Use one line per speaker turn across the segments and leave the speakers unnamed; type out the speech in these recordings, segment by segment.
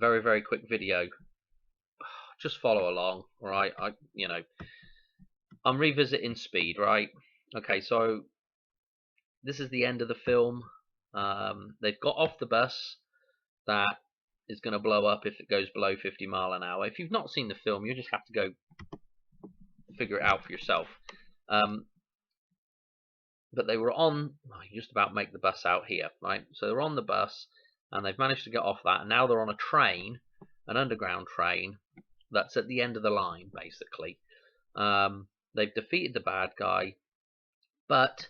very, very quick video. Just follow along, all right? I'm revisiting Speed, right? Okay, so this is the end of the film. They've got off the bus that is going to blow up if it goes below 50 mile an hour. If you've not seen the film, you just have to go figure it out for yourself. But they were on, you just about make the bus out here, right? So they're on the bus and they've managed to get off that, and now they're on a train, an underground train that's at the end of the line, basically. They've defeated the bad guy, but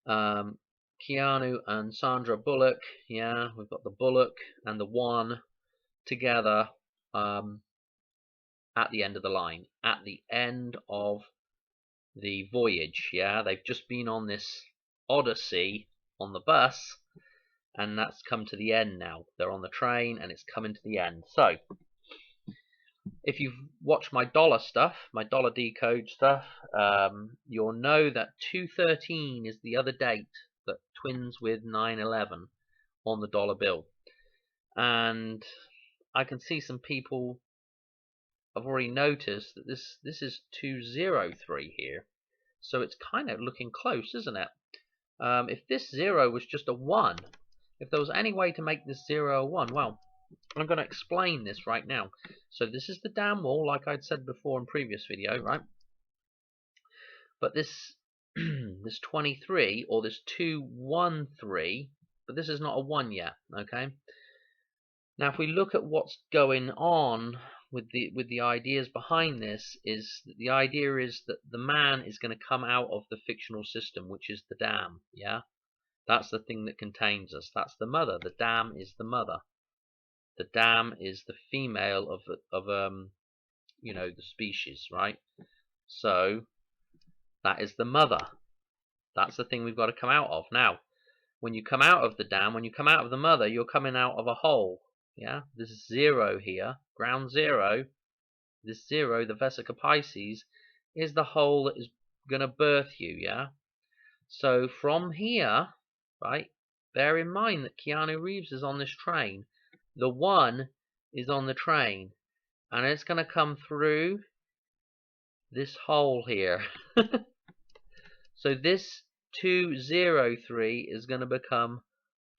Keanu and Sandra Bullock, yeah, we've got the Bullock and the One together at the end of the line, at the end of the voyage. Yeah, they've just been on this odyssey on the bus, and that's come to the end now. They're on the train and it's coming to the end. So if you've watched my dollar stuff, my dollar decode stuff, you'll know that 213 is the other date that twins with 9/11 on the dollar bill. And I can see some people have already noticed that this is 203 here. So it's kind of looking close, isn't it? If this 0 was just a 1, if there was any way to make this 0 a 1, well, I'm going to explain this right now. So this is the dam wall, like I'd said before in previous video, right? But this this 23, or this 213, but this is not a 1 yet, okay? Now if we look at what's going on with the ideas behind this, is that the idea is that the man is going to come out of the fictional system, which is the dam. Yeah, that's the thing that contains us. That's the mother. The dam is the mother. The dam is the female of the species, right? So that is the mother. That's the thing we've got to come out of. Now, when you come out of the dam, when you come out of the mother, you're coming out of a hole. Yeah, this 0 here, ground 0, this 0, the Vesica Pisces, is the hole that is going to birth you, yeah? So from here, right, bear in mind that Keanu Reeves is on this train. The One is on the train, and it's going to come through this hole here. So this 203 is going to become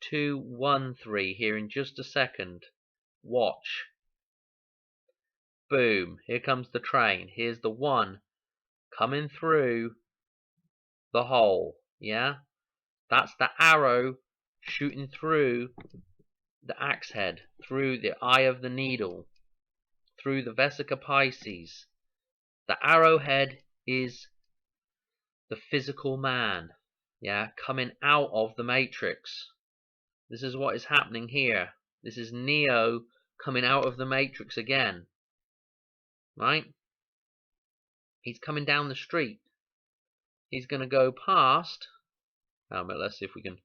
213 here in just a second. Watch. Boom. Here comes the train. Here's the One coming through the hole. Yeah? That's the arrow shooting through the axe head, through the eye of the needle, through the Vesica Pisces. The arrowhead is the physical man. Yeah? Coming out of the Matrix. This is what is happening here. This is Neo coming out of the Matrix again. Right? He's coming down the street. He's going to go past. But let's see if we can.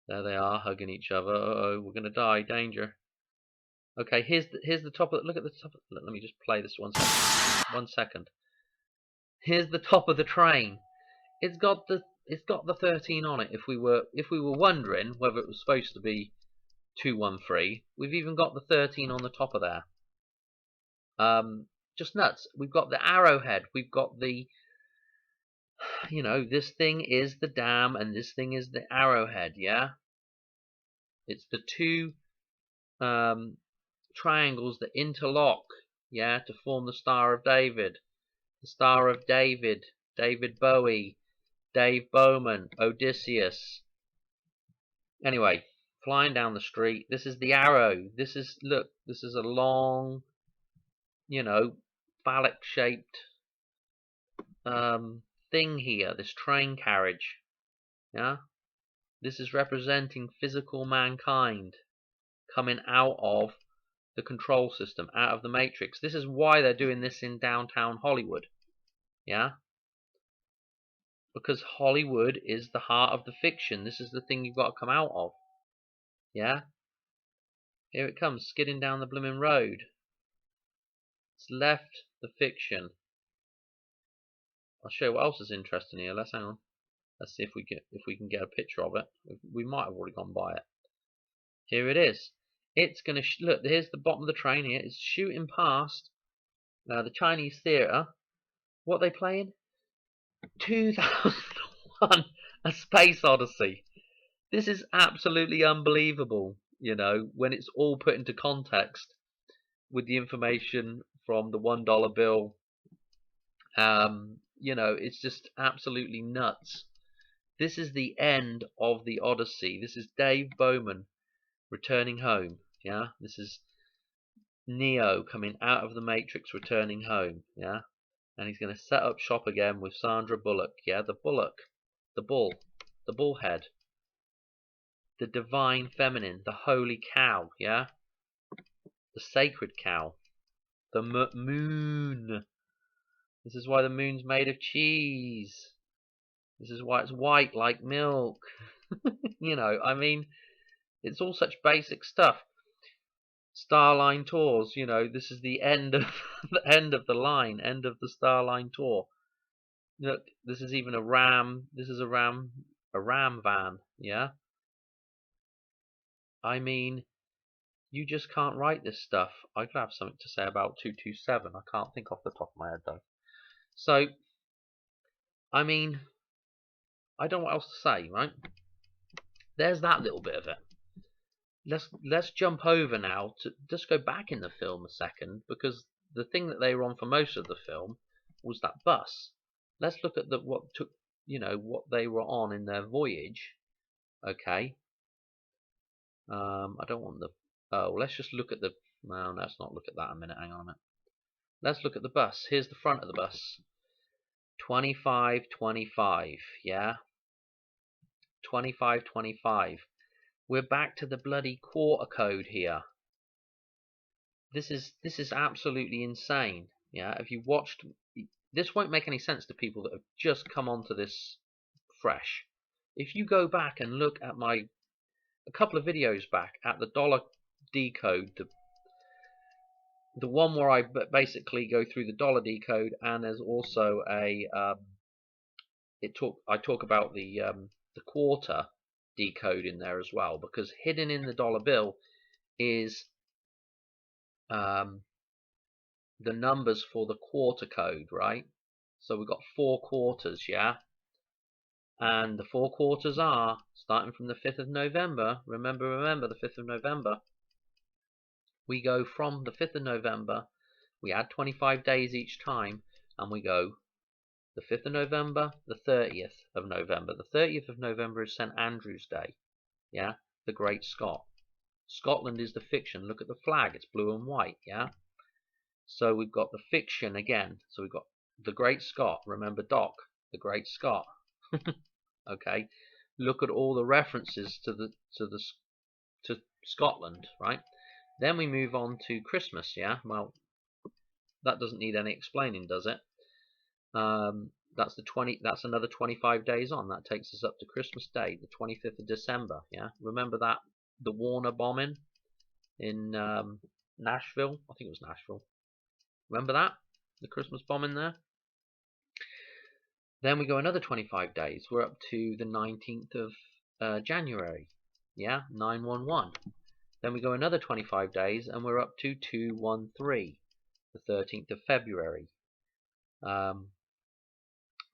There they are, hugging each other. Uh-oh, we're going to die. Danger. Okay, here's the top of. Look at the top. Let me just play this 1 second. 1 second. Here's the top of the train. It's got the 13 on it. If we were wondering whether it was supposed to be 213, we've even got the 13 on the top of there. Just nuts. We've got the arrowhead. We've got the, this thing is the dam and this thing is the arrowhead. Yeah, it's the two triangles that interlock. Yeah, to form the Star of David. The Star of David. David Bowie. Dave Bowman. Odysseus. Anyway, flying down the street. This is the arrow. This is, look, this is a long, phallic shaped thing here, this train carriage. Yeah, this is representing physical mankind coming out of the control system, out of the Matrix. This is why they're doing this in downtown Hollywood. Yeah, because Hollywood is the heart of the fiction. This is the thing you've got to come out of. Yeah, here it comes, skidding down the blooming road. It's left the fiction. I'll show you what else is interesting here. Let's hang on. Let's see if we can get a picture of it. We might have already gone by it. Here it is. It's going to look. Here's the bottom of the train. Here it's shooting past the Chinese theater. What are they playing? 2001: A Space Odyssey. This is absolutely unbelievable. You know, when it's all put into context with the information from the $1 bill. You know, it's just absolutely nuts. This is the end of the Odyssey. This is Dave Bowman returning home. Yeah, this is Neo coming out of the Matrix, returning home. Yeah, and he's going to set up shop again with Sandra Bullock. Yeah, the Bullock, the bull, the bullhead, the divine feminine, the holy cow. Yeah, the sacred cow, the moon. This is why the moon's made of cheese. This is why it's white like milk. You know, I mean, it's all such basic stuff. Starline tours, you know, this is the end of the end of the line, end of the Starline tour. Look, this is even a ram. This is a ram van. Yeah, I mean, you just can't write this stuff. I could have something to say about 227. I can't think off the top of my head though. So, I mean, I don't know what else to say, right? There's that little bit of it. Let's jump over now to just go back in the film a second, because the thing that they were on for most of the film was that bus. Let's look at what they were on in their voyage. Okay. I don't want the. Oh, let's just look at the. Well, let's not look at that a minute. Hang on a minute. Let's look at the bus. Here's the front of the bus. 2525. Yeah. 2525. We're back to the bloody quarter code here. This is absolutely insane. Yeah. If you watched, this won't make any sense to people that have just come onto this fresh. If you go back and look at a couple of videos back at the dollar decode, the one where I basically go through the dollar decode, and there's also a I talk about the quarter decode in there as well, because hidden in the dollar bill is the numbers for the quarter code, right? So we've got 4 quarters, yeah, and the 4 quarters are starting from the 5th of November. Remember the 5th of November. We go from the 5th of November, we add 25 days each time, and we go the 5th of November, the 30th of November. The 30th of November is St. Andrew's Day, yeah, the Great Scott. Scotland is the fiction. Look at the flag, it's blue and white, yeah. So we've got the fiction again. So we've got the Great Scott. Remember Doc, the Great Scott. Okay, look at all the references to Scotland, right? Then we move on to Christmas, yeah. Well, that doesn't need any explaining, does it? That's another 25 days on. That takes us up to Christmas Day, the 25th of December. Yeah, remember that, the Warner bombing in Nashville? I think it was Nashville. Remember that, the Christmas bombing there? Then we go another 25 days. We're up to the 19th of January. Yeah, 911. Then we go another 25 days, and we're up to 213, the 13th of February.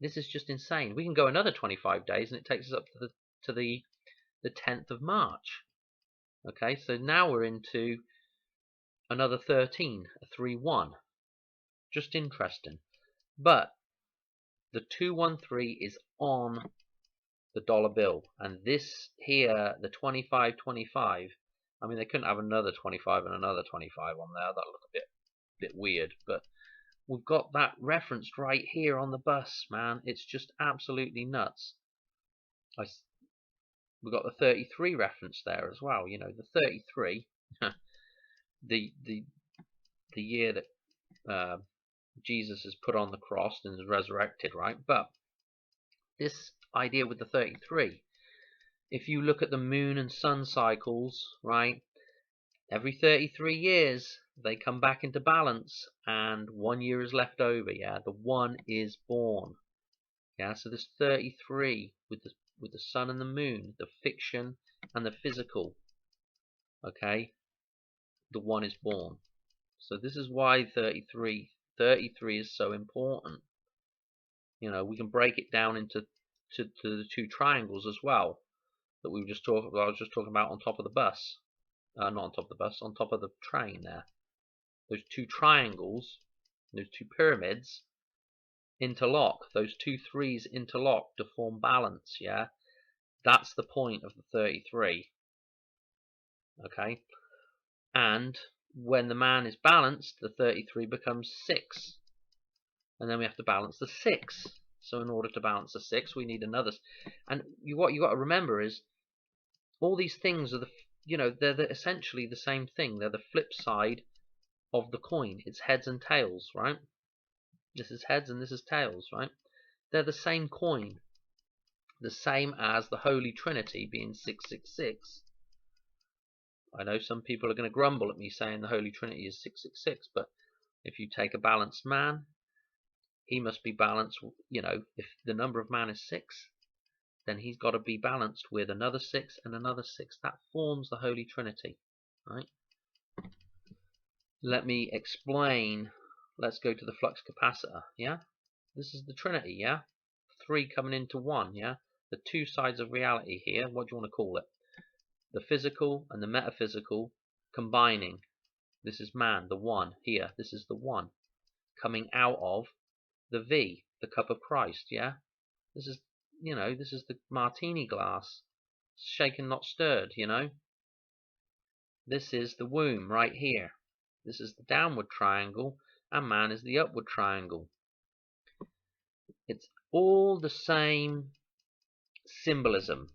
This is just insane. We can go another 25 days, and it takes us up to the 10th of March. Okay, so now we're into another 13, a 3-1. Just interesting. But the 213 is on the dollar bill, and this here, the 2525. I mean, they couldn't have another 25 and another 25 on there. That'll look a bit weird, but we've got that referenced right here on the bus, man. It's just absolutely nuts. We've got the 33 reference there as well. You know, the 33, the year that Jesus is put on the cross and is resurrected, right? But this idea with the 33, if you look at the moon and sun cycles, right, every 33 years they come back into balance, and 1 year is left over. Yeah, the 1 is born. Yeah, so there's 33 with the sun and the moon, the fiction and the physical. Okay, the 1 is born. So this is why 33 is so important. You know, we can break it down into the 2 triangles as well that we were just talking. I was just talking about on top of the bus, not on top of the bus, on top of the train there. Those 2 triangles, those 2 pyramids interlock. Those 2 3s interlock to form balance. Yeah, that's the point of the 33. Okay, and when the man is balanced, the 33 becomes 6. And then we have to balance the 6. So in order to balance the 6, we need another. And what you got to remember is all these things are they're essentially the same thing. They're the flip side of the coin. It's heads and tails, right? This is heads and this is tails, right? They're the same coin, the same as the Holy Trinity being 666. I know some people are going to grumble at me saying the Holy Trinity is 666, but if you take a balanced man, he must be balanced. If the number of man is 6, then he's got to be balanced with another 6 and another 6. That forms the Holy Trinity, right? Let me explain. Let's go to the flux capacitor, yeah? This is the Trinity, yeah? 3 coming into 1, yeah? The 2 sides of reality here, what do you want to call it? The physical and the metaphysical combining. This is man, the 1 here. This is the 1 coming out of the V, the cup of Christ, yeah? This is, this is the martini glass, shaken not stirred, This is the womb right here. This is the downward triangle, and man is the upward triangle. It's all the same symbolism,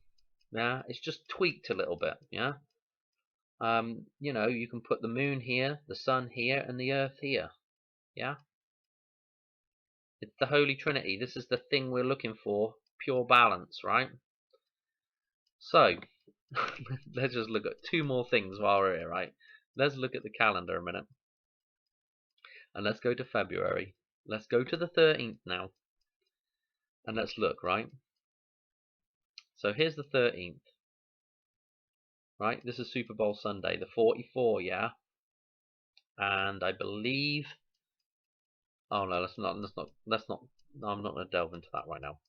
yeah? It's just tweaked a little bit, yeah? You can put the moon here, the sun here, and the earth here, yeah? It's the Holy Trinity. This is the thing we're looking for, pure balance, right? So, let's just look at 2 more things while we're here, right? Let's look at the calendar a minute. And let's go to February. Let's go to the 13th now. And let's look, right? So here's the 13th. Right? This is Super Bowl Sunday, the 44, yeah? And I believe... Oh no, let's not, no, I'm not going to delve into that right now.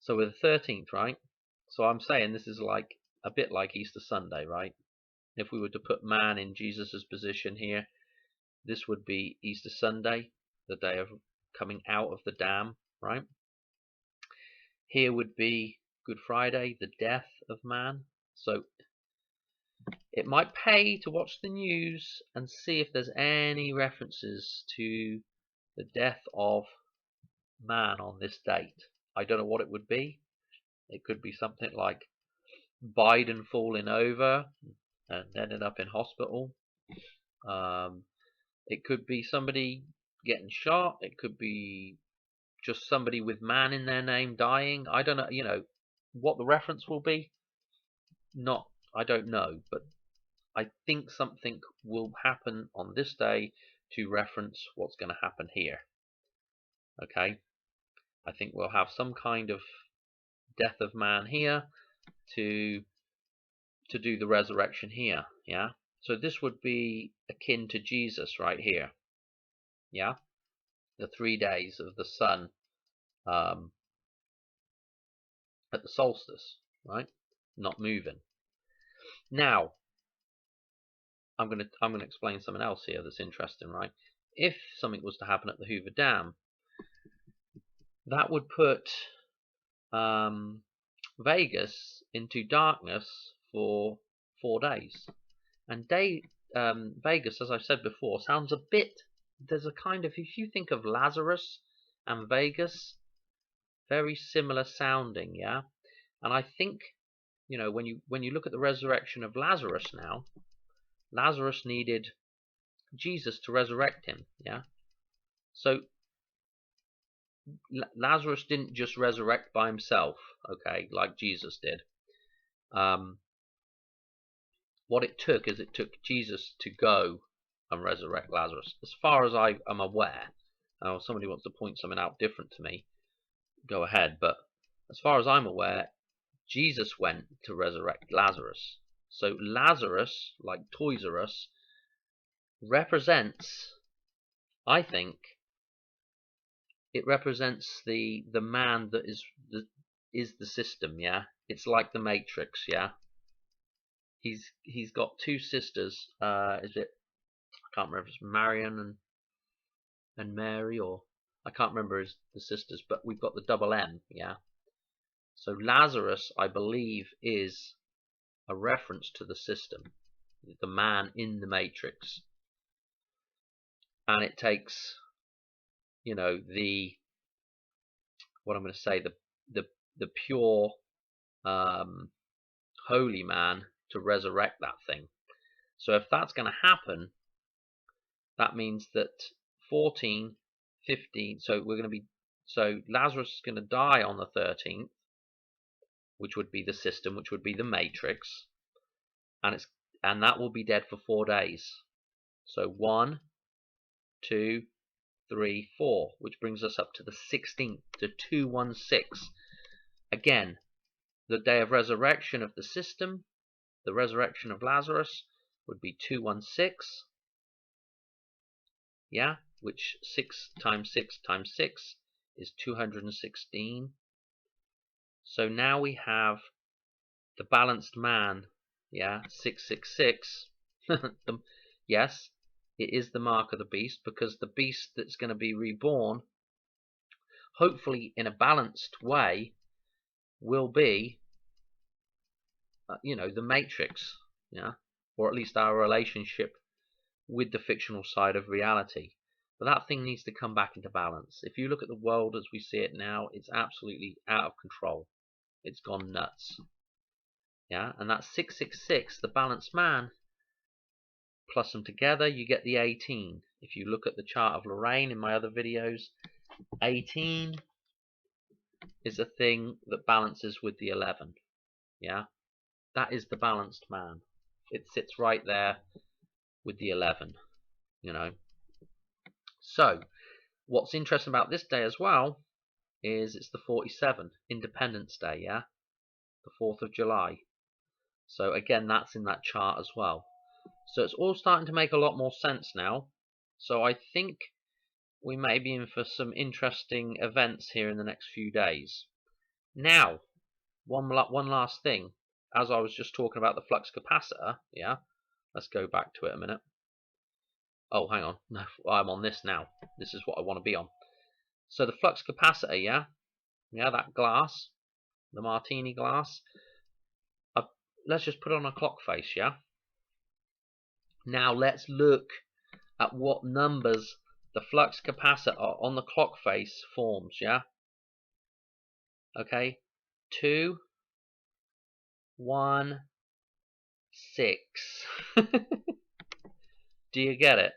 So with the 13th, right? So I'm saying this is like a bit like Easter Sunday, right? If we were to put man in Jesus's position here, this would be Easter Sunday, the day of coming out of the dam, right? Here would be Good Friday, the death of man. So it might pay to watch the news and see if there's any references to the death of man on this date. I don't know what it would be. It could be something like Biden falling over and ended up in hospital. It could be somebody getting shot. It could be just somebody with man in their name dying. I don't know, what the reference will be. I don't know, but I think something will happen on this day to reference what's going to happen here. Okay, I think we'll have some kind of death of man here to do the resurrection here, yeah? So this would be akin to Jesus right here, yeah? The 3 days of the sun at the solstice, right? Not moving. Now, I'm gonna explain something else here that's interesting, right? If something was to happen at the Hoover Dam, that would put Vegas into darkness for 4 days. And Vegas, as I've said before, sounds a bit. There's a kind of, if you think of Lazarus and Vegas, very similar sounding, yeah. And I think, when you look at the resurrection of Lazarus now, Lazarus needed Jesus to resurrect him, yeah. So Lazarus didn't just resurrect by himself, okay, like Jesus did. What it took is it took Jesus to go and resurrect Lazarus. As far as I am aware, now if somebody wants to point something out different to me, go ahead. But as far as I'm aware, Jesus went to resurrect Lazarus. So Lazarus, like Toys R Us, represents, I think, it represents the man that is the system. Yeah, it's like the Matrix. Yeah, he's got two sisters. Is it? I can't remember if it's Marion and Mary, or I can't remember the sisters, but we've got the double M. Yeah, so Lazarus, I believe, is a reference to the system, the man in the Matrix, and it takes, you know, what I'm going to say, the pure holy man to resurrect that thing. So if that's going to happen, that means that 14, 15. So Lazarus is going to die on the 13th, which would be the system, which would be the Matrix, and that will be dead for 4 days. So 1, 2, 3, 4, which brings us up to the 16th, to 216. Again, the day of resurrection of the system, the resurrection of Lazarus, would be 216. Yeah, which 6 times 6 times 6 is 216. So now we have the balanced man. Yeah, 666. Yes, it is the mark of the beast, because the beast that's going to be reborn, hopefully in a balanced way, will be, the Matrix. Yeah, or at least our relationship with the fictional side of reality. But that thing needs to come back into balance. If you look at the world as we see it now, it's absolutely out of control. It's gone nuts. Yeah, and that 666, the balanced man, plus them together, you get the 18. If you look at the chart of Lorraine in my other videos, 18 is a thing that balances with the 11. Yeah, that is the balanced man. It sits right there with the 11, So, what's interesting about this day as well is it's the 47th, Independence Day, yeah? The 4th of July. So again, that's in that chart as well. So it's all starting to make a lot more sense now. So I think we may be in for some interesting events here in the next few days. Now, one last thing. As I was just talking about the flux capacitor, yeah? Let's go back to it a minute. Oh, hang on. No, I'm on this now. This is what I want to be on. So the flux capacitor, yeah? Yeah, that glass, the martini glass. Let's just put it on a clock face, yeah? Now let's look at what numbers the flux capacitor on the clock face forms, yeah? Okay, 2, 1, 6. Do you get it?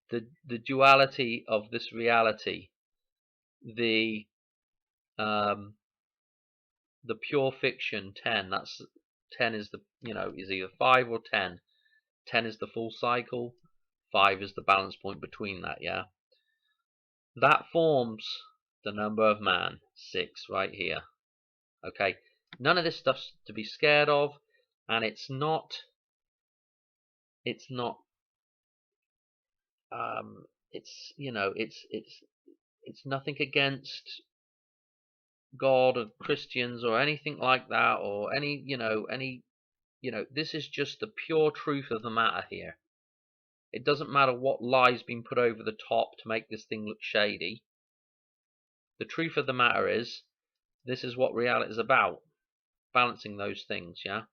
The duality of this reality, the pure fiction 10. That's 10 is is either 5 or 10. 10 is the full cycle. 5 is the balance point between that. Yeah, that forms the number of man, 6, right here. Okay, none of this stuff's to be scared of, and it's not it's nothing against God or Christians or anything like that, or this is just the pure truth of the matter here. It doesn't matter what lie's been put over the top to make this thing look shady. The truth of the matter is, this is what reality is about. Balancing those things, yeah?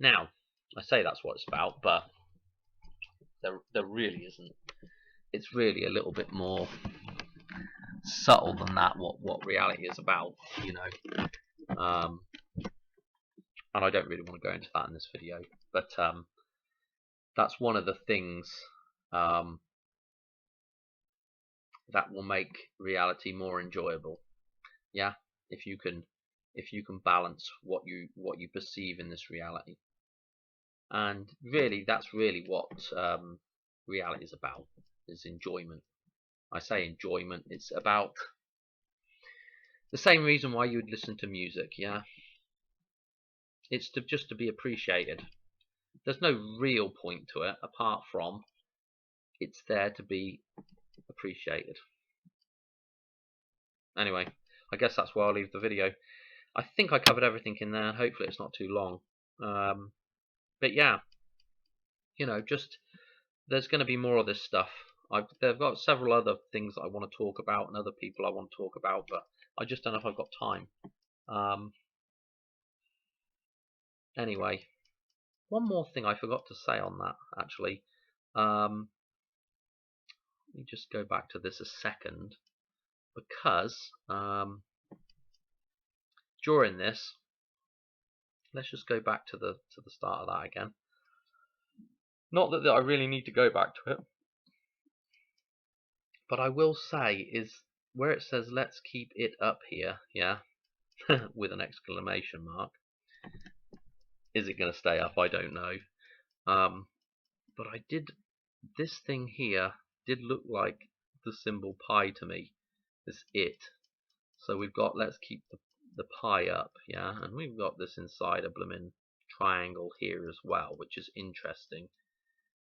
Now, I say that's what it's about, but there really isn't. It's really a little bit more subtle than that, what reality is about, and I don't really want to go into that in this video, but that's one of the things that will make reality more enjoyable. Yeah, if you can balance what you perceive in this reality, and really that's really what reality is about, is enjoyment. I say enjoyment, it's about the same reason why you would listen to music. Yeah, it's just to be appreciated. There's no real point to it apart from it's there to be appreciated. Anyway, I guess that's where I'll leave the video. I think I covered everything in there. Hopefully it's not too long. But yeah, you know, just there's going to be more of this stuff. They've got several other things that I want to talk about and other people I want to talk about, but I just don't know if I've got time. Anyway, one more thing I forgot to say on that, actually. Let me just go back to this a second, because during this, let's just go back to the start of that again. Not that I really need to go back to it, but I will say is where it says let's keep it up here, yeah, with an exclamation mark. Is it going to stay up? I don't know. But I did, this thing here did look like the symbol pi to me. This it. So we've got let's keep the pi up, yeah, and we've got this inside a blooming triangle here as well, which is interesting.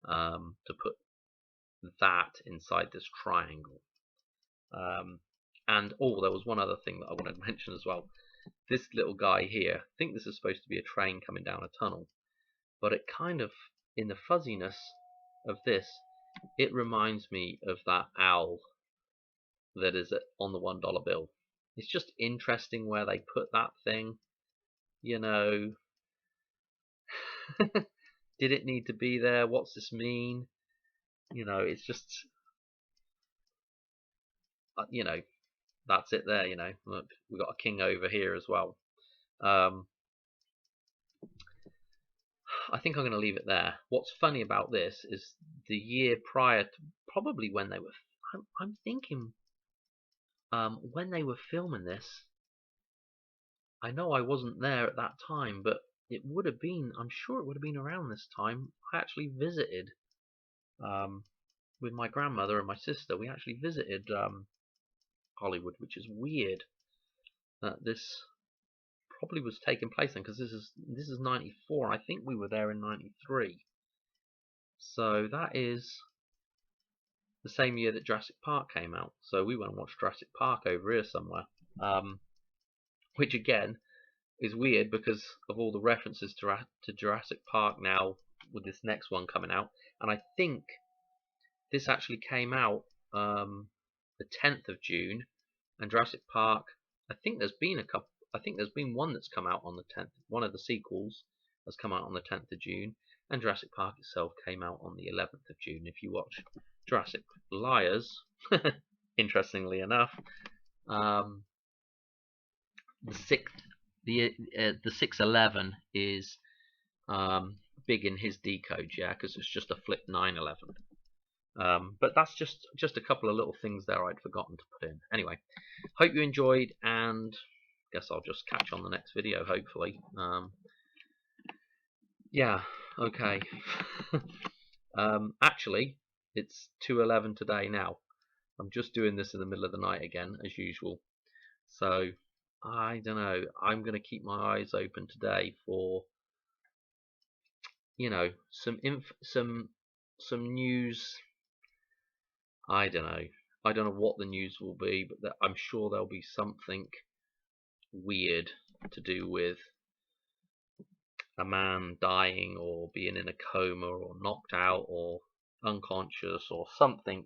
To put that inside this triangle. And oh, there was one other thing that I wanted to mention as well. This little guy here, I think this is supposed to be a train coming down a tunnel, but it kind of, in the fuzziness of this, it reminds me of that owl that is on the $1 bill. It's just interesting where they put that thing, you know. Did it need to be there? What's this mean? You know, it's just, you know, that's it there, you know. Look, we've got a king over here as well. I think I'm going to leave it there. What's funny about this is the year prior to probably when they were, I'm thinking when they were filming this, I know I wasn't there at that time, but it would have been, I'm sure it would have been around this time. I actually visited with my grandmother and my sister. We actually visited Hollywood, which is weird that this probably was taking place then, because this is 94. I think we were there in 93. So that is the same year that Jurassic Park came out. So we went and watched Jurassic Park over here somewhere. Which again is weird because of all the references to Jurassic Park now with this next one coming out. And I think this actually came out the 10th of June, and Jurassic Park, I think there's been one that's come out on the 10th. One of the sequels has come out on the 10th of June, and Jurassic Park itself came out on the 11th of June. If you watch Jurassic Liars, interestingly enough, the 611 is big in his decode, yeah, because it's just a flip 911. But that's just a couple of little things there I'd forgotten to put in. Anyway, hope you enjoyed, and guess I'll just catch on the next video, hopefully. Yeah, okay. Actually, it's 2:11 today now. I'm just doing this in the middle of the night again, as usual. So, I don't know. I'm going to keep my eyes open today for, you know, some news. I don't know. I don't know what the news will be, but I'm sure there'll be something weird to do with a man dying or being in a coma or knocked out or unconscious or something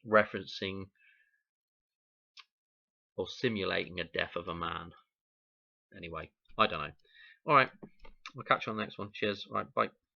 referencing or simulating a death of a man. Anyway, I don't know. Alright, we'll catch you on the next one. Cheers. Alright, bye.